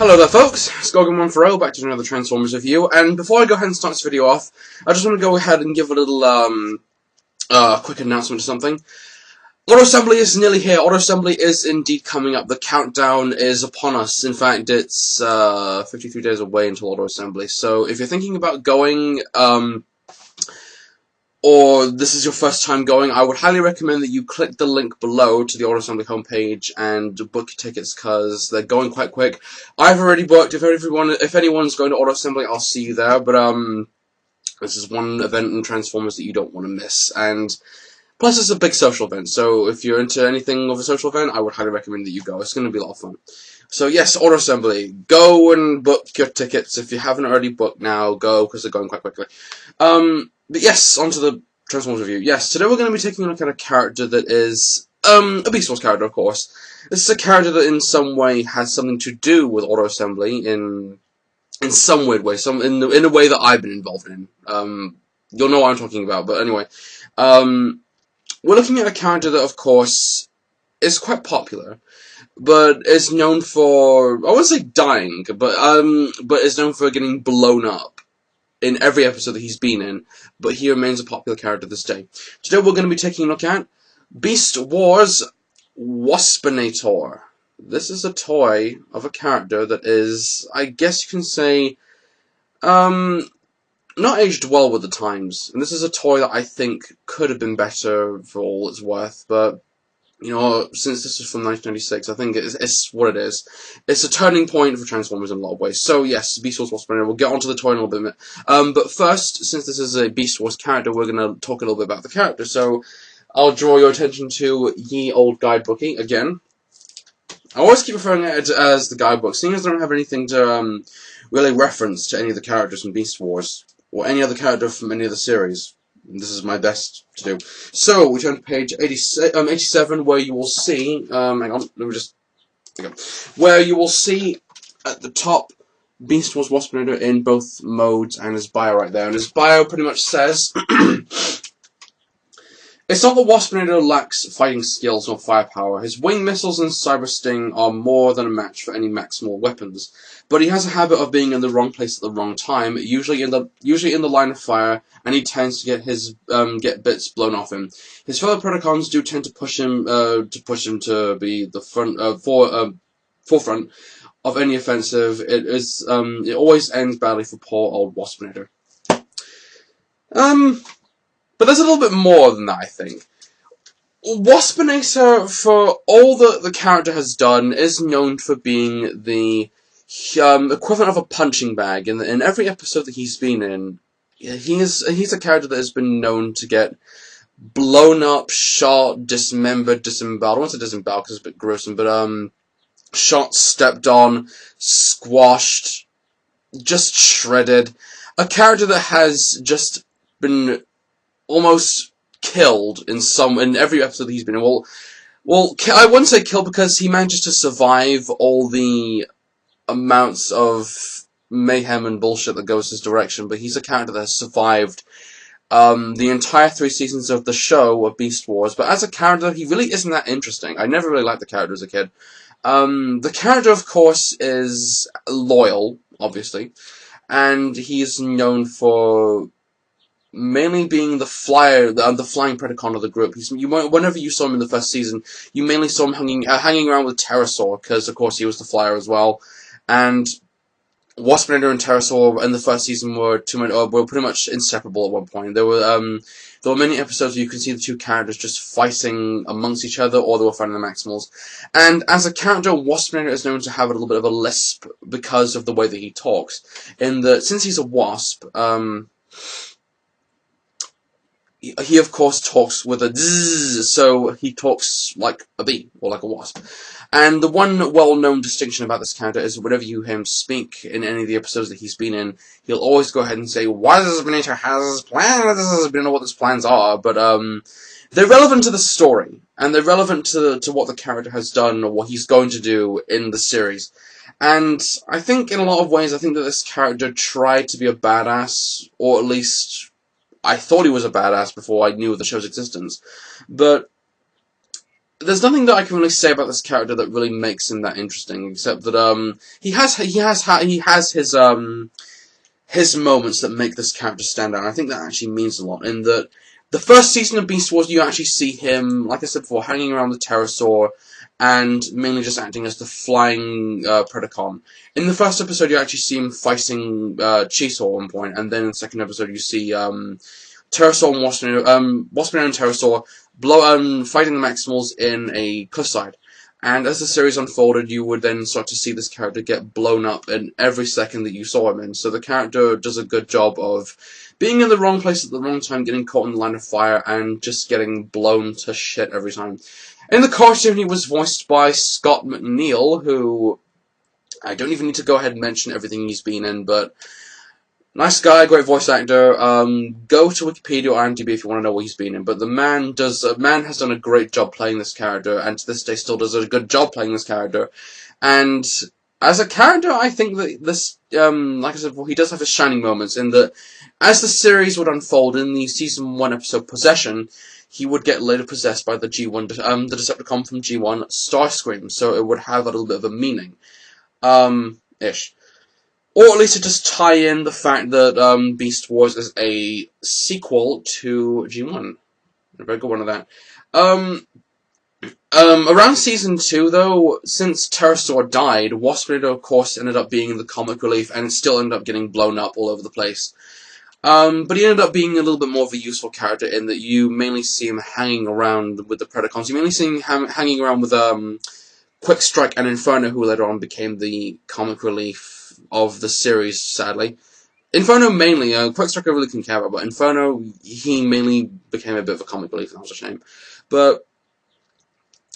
Hello there folks, Scogan140 back to another Transformers review, and before I go ahead and start this video off, I just want to go ahead and give a little quick announcement or something. Auto Assembly is nearly here. Auto Assembly is indeed coming up. The countdown is upon us. In fact, it's 53 days away until Auto Assembly, so if you're thinking about going, or this is your first time going, I would highly recommend that you click the link below to the Auto Assembly homepage and book your tickets, because they're going quite quick. I've already booked. If anyone's going to Auto Assembly, I'll see you there, but this is one event in Transformers that you don't want to miss, and plus it's a big social event, so if you're into anything of a social event, I would highly recommend that you go. It's going to be a lot of fun. So yes, Auto Assembly, go and book your tickets. If you haven't already booked now, go, because they're going quite quickly. But yes, onto the Transformers review. Yes, today we're going to be taking a look at a character that is, a Beast Wars character, of course. This is a character that in some way has something to do with Auto Assembly in some weird way, in a way that I've been involved in. You'll know what I'm talking about, but anyway. We're looking at a character that, of course, is quite popular, but is known for, I wouldn't say dying, but is known for getting blown up in every episode that he's been in, but he remains a popular character to this day. Today we're going to be taking a look at Beast Wars Waspinator. This is a toy of a character that is, I guess you can say, not aged well with the times. And this is a toy that I think could have been better for all it's worth, but you know, since this is from 1996, I think it's what it is. It's a turning point for Transformers in a lot of ways. So yes, Beast Wars Waspinator. We'll get onto the toy in a little bit. But first, since this is a Beast Wars character, we're going to talk a little bit about the character. So I'll draw your attention to Ye Old Guidebookie again. I always keep referring to it as the guidebook, seeing as I don't have anything to really reference to any of the characters from Beast Wars, or any other character from any of the series. This is my best to do. So, we turn to page 87, where you will see, hang on, let me just, okay, where you will see at the top Beast Wars Waspinator in both modes and his bio right there. And his bio pretty much says, it's not that Waspinator lacks fighting skills or firepower. His wing missiles and cyber sting are more than a match for any maximal weapons. But he has a habit of being in the wrong place at the wrong time, usually in the line of fire, and he tends to get bits blown off him. His fellow Predacons do tend to push him to be the forefront of any offensive. It always ends badly for poor old Waspinator. But there's a little bit more than that, I think. Waspinator, for all that the character has done, is known for being the equivalent of a punching bag. In every episode that he's been in, he's a character that has been known to get blown up, shot, dismembered, disemboweled. I don't want to say disemboweled because it's a bit gruesome, but shot, stepped on, squashed, just shredded. A character that has just been almost killed in every episode that he's been in. Well, I wouldn't say killed because he manages to survive all the amounts of mayhem and bullshit that goes his direction, but he's a character that has survived the entire 3 seasons of the show of Beast Wars. But as a character, he really isn't that interesting. I never really liked the character as a kid. The character, of course, is loyal, obviously, and he's known for mainly being the flying Predacon of the group. Whenever you saw him in the first season, you mainly saw him hanging around with Pterosaur, because of course he was the flyer as well. And Waspinator and Pterosaur in the first season were pretty much inseparable at one point. There were many episodes where you can see the two characters just fighting amongst each other, or they were fighting the Maximals. And as a character, Waspinator is known to have a little bit of a lisp because of the way that he talks. Since he's a wasp, he of course talks with a zzz, so he talks like a bee, or like a wasp. And the one well-known distinction about this character is whenever you hear him speak in any of the episodes that he's been in, he'll always go ahead and say, Waspinator has plans. I don't know what his plans are, but they're relevant to the story, and they're relevant to what the character has done, or what he's going to do in the series. And I think in a lot of ways, I think that this character tried to be a badass, or at least I thought he was a badass before I knew of the show's existence. But there's nothing that I can really say about this character that really makes him that interesting, except that he has his moments that make this character stand out. And I think that actually means a lot. In that, the first season of Beast Wars, you actually see him, like I said before, hanging around the Pterosaur, and mainly just acting as the flying Predacon. In the first episode, you actually see him fighting Cheetor at one point, and then in the second episode, you see Pterosaur and Waspinator and Pterosaur fighting the Maximals in a cliffside. And as the series unfolded, you would then start to see this character get blown up in every second that you saw him in. So the character does a good job of being in the wrong place at the wrong time, getting caught in the line of fire, and just getting blown to shit every time. In the cartoon, he was voiced by Scott McNeil, who I don't even need to go ahead and mention everything he's been in, but nice guy, great voice actor. Go to Wikipedia or IMDb if you want to know what he's been in. But the man has done a great job playing this character, and to this day still does a good job playing this character. And as a character, I think that this, like I said before, he does have his shining moments in that as the series would unfold in the season 1 episode Possession, he would get later possessed by the G1, the Decepticon from G1, Starscream. So it would have a little bit of a meaning, ish. Or at least to just tie in the fact that Beast Wars is a sequel to G1. A very good one of that. Around Season 2, though, since Pterosaur died, Waspinator, of course, ended up being the comic relief, and it still ended up getting blown up all over the place. But he ended up being a little bit more of a useful character in that you mainly see him hanging around with the Predacons. You mainly see him hanging around with Quick Strike and Inferno, who later on became the comic relief of the series, sadly. Inferno mainly, Quick Strike I really couldn't care about, but Inferno, he mainly became a bit of a comic relief, and that was a shame.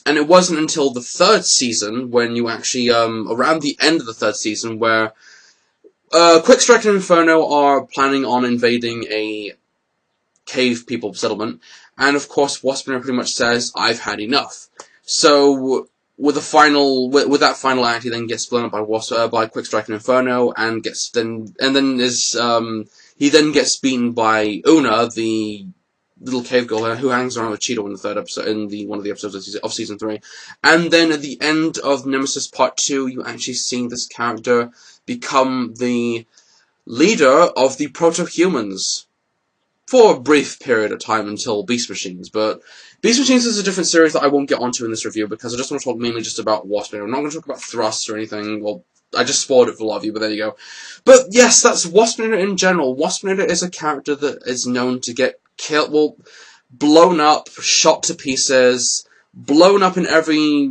And it wasn't until the 3rd season, when you actually, around the end of the 3rd season, where Quick Strike and Inferno are planning on invading a cave people settlement, and of course Waspinator pretty much says, "I've had enough." So with that final act, he then gets blown up by Quick Strike and Inferno, and he then gets beaten by Una, the little cave girl who hangs around with Cheetor in the 3rd episode, in one of the episodes of season 3. And then at the end of Nemesis Part 2, you actually see this character become the leader of the proto-humans for a brief period of time until Beast Machines. But Beast Machines is a different series that I won't get onto in this review, because I just want to talk mainly just about Waspinator. I'm not going to talk about Thrust or anything. Well, I just spoiled it for a lot of you, but there you go. But yes, that's Waspinator in general. Waspinator is a character that is known to get killed, well, blown up, shot to pieces, blown up in every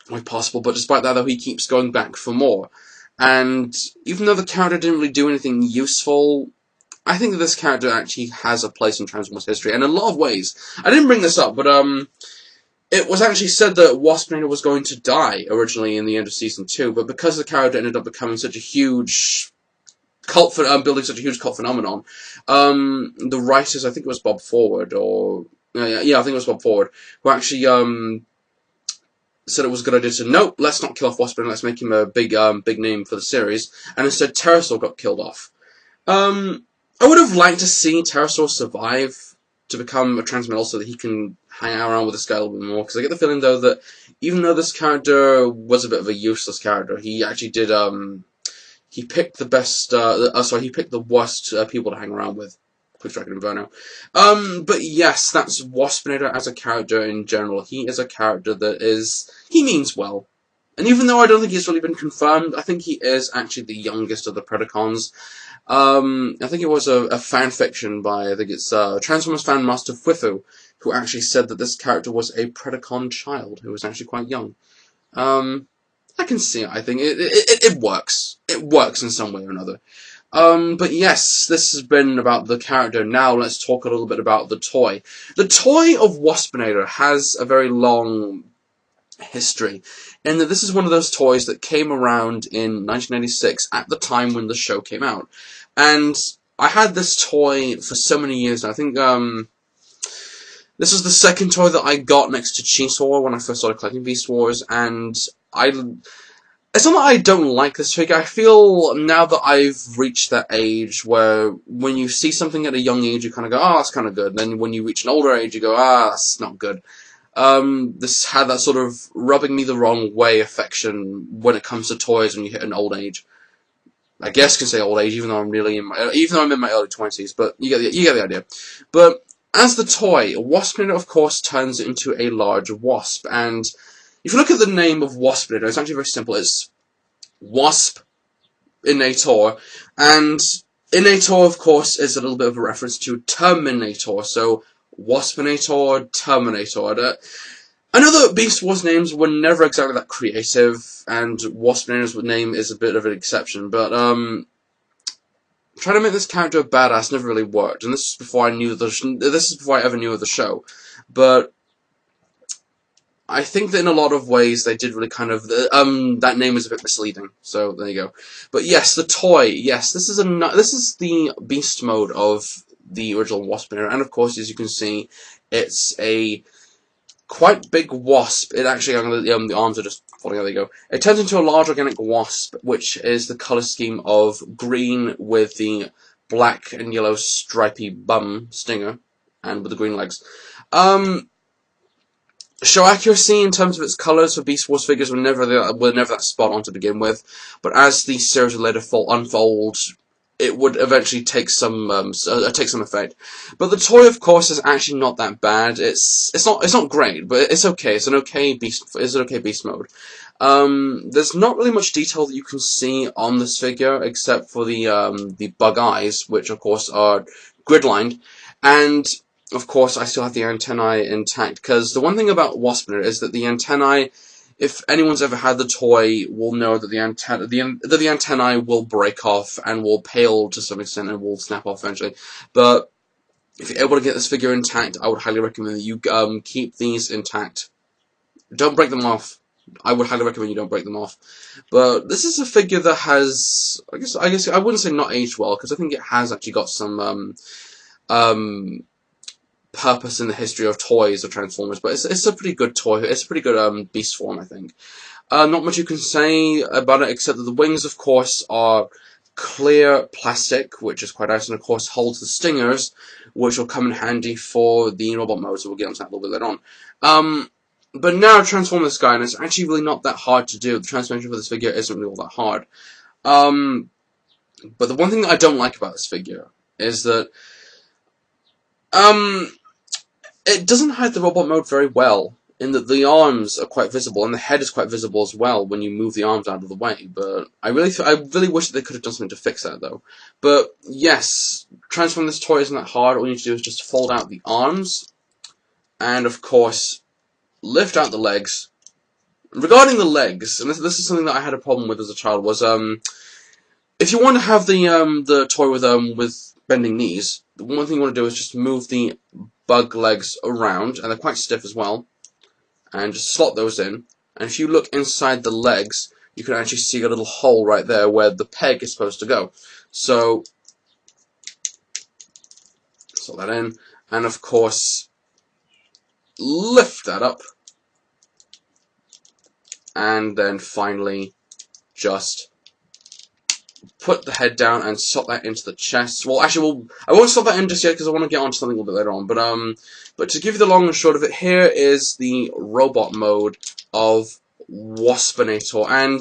way possible, but despite that, though, he keeps going back for more. And even though the character didn't really do anything useful, I think that this character actually has a place in Transformers history, and in a lot of ways. I didn't bring this up, but it was actually said that Waspinator was going to die originally in the end of Season 2, but because the character ended up becoming such a huge building such a huge cult phenomenon, the writers, I think it was Bob Forward, or I think it was Bob Forward, who actually said it was a good idea to, nope, let's not kill off Waspinator, let's make him a big name for the series, and instead Pterosaur got killed off. I would have liked to see Pterosaur survive to become a Transmetal so that he can hang around with this guy a little bit more, because I get the feeling, though, that even though this character was a bit of a useless character, he actually did, he picked the best, he picked the worst people to hang around with, Quick Strike and Inferno. But yes, that's Waspinator as a character in general. He is a character that he means well. And even though I don't think he's really been confirmed, I think he is actually the youngest of the Predacons. I think it was a fan fiction by, I think it's Transformers fan Master Fwifu, who actually said that this character was a Predacon child who was actually quite young. I can see it, I think. It works. It works in some way or another. But yes, this has been about the character. Now let's talk a little bit about the toy. The toy of Waspinator has a very long history, in that this is one of those toys that came around in 1996 at the time when the show came out. And I had this toy for so many years now. I think this was the second toy that I got next to Cheetor when I first started collecting Beast Wars, and it's not that I don't like this figure. I feel now that I've reached that age where when you see something at a young age, you kind of go, oh, that's kind of good. And then when you reach an older age, you go, ah, that's not good. This had that sort of rubbing me the wrong way affection when it comes to toys when you hit an old age. I guess you can say old age, even though I'm in my early 20s, but you get the idea. But as the toy, Waspinator, of course, turns into a large wasp, and if you look at the name of Waspinator, it's actually very simple. It's Waspinator, and Inator, of course, is a little bit of a reference to Terminator, so Waspinator, Terminator. I know that Beast Wars names were never exactly that creative, and Waspinator's name is a bit of an exception, but trying to make this character a badass never really worked, and this is before I ever knew of the show. But I think that in a lot of ways they did really kind of that name is a bit misleading. So there you go. But yes, the toy. Yes, this is the Beast mode of the original Waspinator, and of course, as you can see, it's a quite big wasp. It actually, the arms are just falling out. There you go. It turns into a large organic wasp, which is the color scheme of green with the black and yellow stripy bum stinger, and with the green legs. Show accuracy in terms of its colors for Beast Wars figures were never that spot on to begin with, but as the series would later unfold, it would eventually take some effect. But the toy, of course, is actually not that bad. It's not great, but it's okay. It's an okay beast mode. There's not really much detail that you can see on this figure except for the bug eyes, which of course are grid-lined, and of course I still have the antennae intact, because the one thing about Waspinator is that the antennae, if anyone's ever had the toy, will know that the antennae will break off and will pale to some extent and will snap off eventually. But if you're able to get this figure intact, I would highly recommend that you keep these intact. Don't break them off. I would highly recommend you don't break them off. But this is a figure that has, I guess I wouldn't say not aged well, because I think it has actually got some purpose in the history of toys of Transformers, but it's a pretty good toy. It's a pretty good beast form, I think. Not much you can say about it except that the wings, of course, are clear plastic, which is quite nice, and of course holds the stingers, which will come in handy for the robot mode, so we'll get onto that a little bit later on. But now to transform this guy, and it's actually really not that hard to do. The transformation for this figure isn't really all that hard. But the one thing that I don't like about this figure is that it doesn't hide the robot mode very well, in that the arms are quite visible, and the head is quite visible as well when you move the arms out of the way. But I really wish that they could have done something to fix that, though. But yes, transforming this toy isn't that hard. All you need to do is just fold out the arms, and of course, lift out the legs. Regarding the legs, and this is something that I had a problem with as a child, was if you want to have the toy with bending knees, the one thing you want to do is just move the bug legs around, and they're quite stiff as well, and just slot those in. And if you look inside the legs, you can actually see a little hole right there where the peg is supposed to go. So slot that in, and of course lift that up, and then finally just put the head down and slot that into the chest. Well, actually, I won't slot that in just yet because I want to get onto something a little bit later on. But to give you the long and short of it, here is the robot mode of Waspinator. And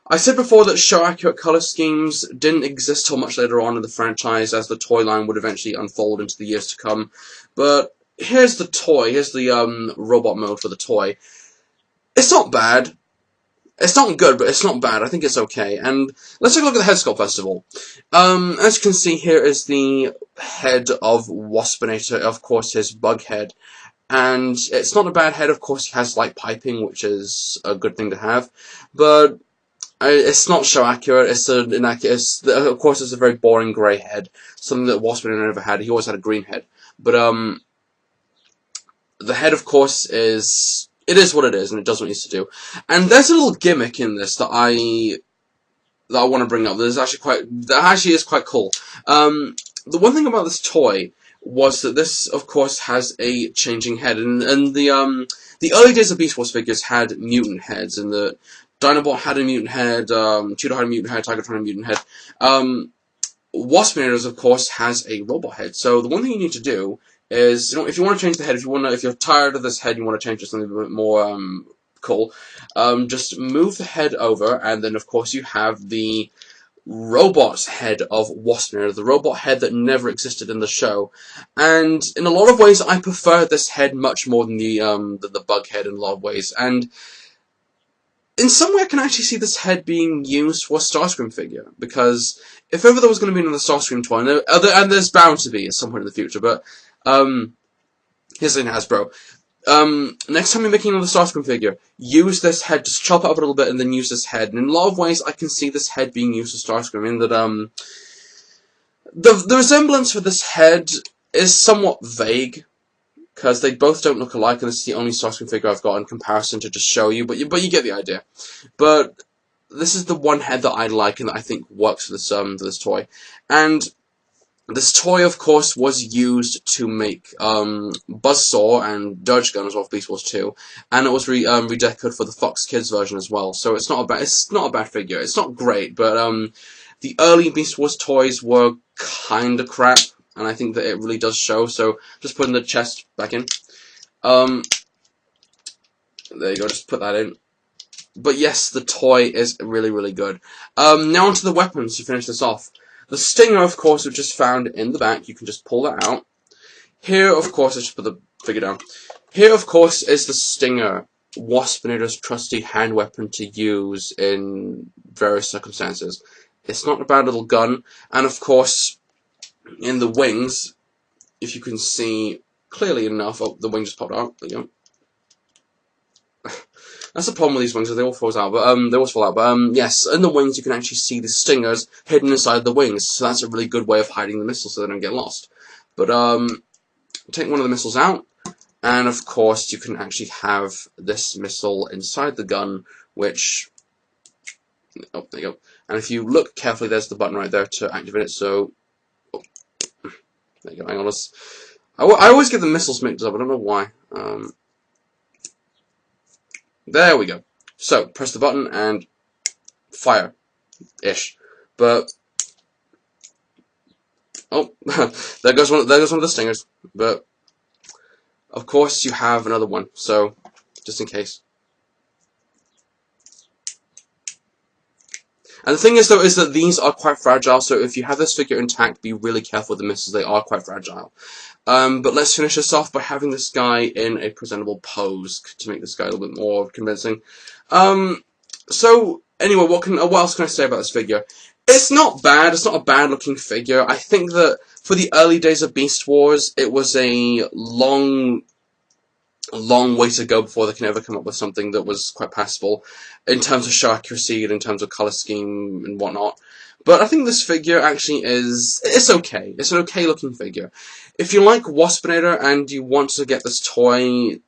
I said before that show-accurate color schemes didn't exist till much later on in the franchise, as the toy line would eventually unfold into the years to come. But here's the toy. Here's the robot mode for the toy. It's not bad. It's not good, but it's not bad. I think it's okay. And let's take a look at the head sculpt first of all. As you can see, here is the head of Waspinator, of course, his bug head. And it's not a bad head. Of course, he has light piping, which is a good thing to have. But it's not show accurate. It's inaccurate. Of course, it's a very boring grey head, something that Waspinator never had. He always had a green head. But the head, of course, is what it is, and it does what it needs to do. And there's a little gimmick in this that I want to bring up. That actually is quite cool. The one thing about this toy was that this, of course, has a changing head, and the early days of Beast Wars figures had mutant heads, and the Dinobot had a mutant head, Cheetah had a mutant head, Tigertron had a mutant head. Waspinator, of course, has a robot head. So the one thing you need to do is, if you want to change the head, if you're tired of this head, you want to change it to something a bit more cool, just move the head over, and then of course you have the robot head of Waspinator, the robot head that never existed in the show. And in a lot of ways, I prefer this head much more than the bug head in a lot of ways. And in some way, I can actually see this head being used for a Starscream figure, because if ever there was going to be another Starscream toy, and there's bound to be at some point in the future, but here's the thing, Hasbro. Next time you're making another Starscream figure, use this head, just chop it up a little bit and then use this head. And in a lot of ways, I can see this head being used for Starscream, in that, the resemblance for this head is somewhat vague, because they both don't look alike, and this is the only Starscream figure I've got in comparison to just show you, but you get the idea. But this is the one head that I like and that I think works for this toy. And this toy, of course, was used to make Buzzsaw and Dirge Gun as well for Beast Wars 2, and it was redecorated for the Fox Kids version as well. So it's not a bad figure. It's not great, but the early Beast Wars toys were kind of crap, and I think that it really does show. So just putting the chest back in. There you go. Just put that in. But yes, the toy is really, really good. Now onto the weapons to finish this off. The Stinger, of course, which is found in the back. You can just pull that out. Here, of course, let's just put the figure down. Here, of course, is the Stinger, Waspinator's trusty hand weapon to use in various circumstances. It's not a bad little gun. And, of course, in the wings, if you can see clearly enough... Oh, the wing just popped out. There you go. That's the problem with these wings, they all fall out. But they always fall out. But yes, in the wings you can actually see the stingers hidden inside the wings. So that's a really good way of hiding the missiles so they don't get lost. But take one of the missiles out, and of course you can actually have this missile inside the gun, which... Oh, there you go. And if you look carefully, there's the button right there to activate it. So, oh, there you go. Hang on. I always get the missiles mixed up. I don't know why. There we go. So, press the button and fire-ish. But, oh, there goes one of the stingers. But, of course, you have another one. So, just in case. And the thing is, though, is that these are quite fragile, so if you have this figure intact, be really careful with the missiles. They are quite fragile. But let's finish this off by having this guy in a presentable pose to make this guy a little bit more convincing. So, anyway, what else can I say about this figure? It's not bad. It's not a bad-looking figure. I think that for the early days of Beast Wars, it was a long way to go before they can ever come up with something that was quite passable in terms of show accuracy and in terms of color scheme and whatnot. But I think this figure actually it's okay. It's an okay looking figure. If you like Waspinator and you want to get this toy,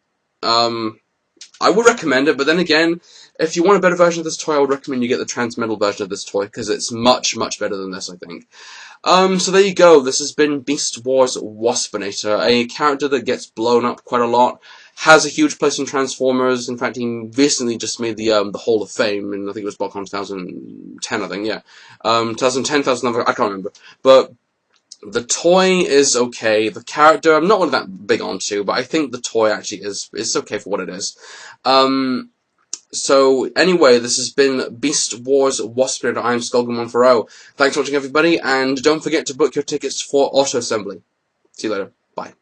I would recommend it, but then again, if you want a better version of this toy, I would recommend you get the Transmetal version of this toy, because it's much, much better than this, I think. So there you go. This has been Beast Wars Waspinator, a character that gets blown up quite a lot, has a huge place in Transformers. In fact, he recently just made the Hall of Fame, and I think it was BotCon 2010, I think, yeah. 2010, 2011, I can't remember. But the toy is okay. The character, I'm not really that big onto, but I think the toy actually is okay for what it is. So, anyway, this has been Beast Wars Waspinator. I'm Skullgrim140. Thanks for watching, everybody, and don't forget to book your tickets for Auto Assembly. See you later. Bye.